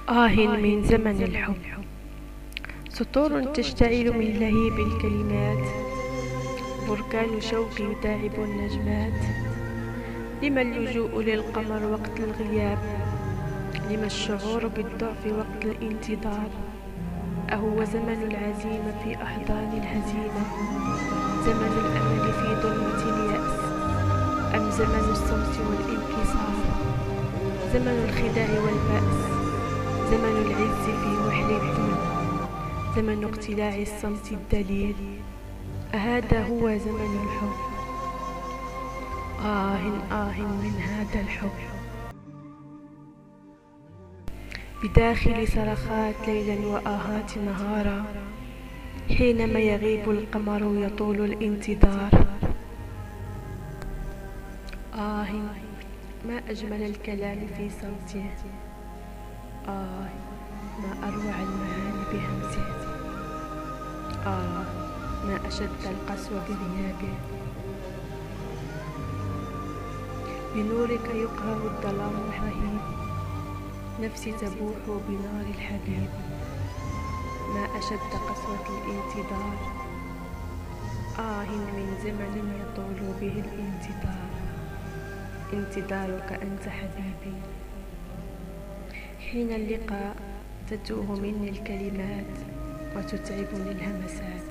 من زمن الحب. سطور تشتعل من لهيب الكلمات، بركان شوق يداعب النجمات. لما اللجوء للقمر وقت الغياب؟ لما الشعور بالضعف وقت الانتظار؟ أهو زمن العزيمة في أحضان الهزيمة، زمن الأمل في ظلمة اليأس، أم زمن الصمت والانكسار؟ زمن الخداع والبأس، زمن العز في وحل الذل، زمن اقتلاع الصمت الدليل. أهذا هو زمن الحب؟ من هذا الحب. بداخل صرخات ليلا وآهات نهارا، حينما يغيب القمر يطول الانتظار. ما أجمل الكلام في صمته، ما أروع المعاني بهمسه، ما أشد القسوة بغيابه. بنورك يقهر الظلام الرهيب، نفسي تبوح بنار الحبيب. ما أشد قسوة الانتظار، من زمن يطول به الانتظار. انتظارك أنت حبيبي، حين اللقاء تتوه مني الكلمات وتتعبني الهمسات.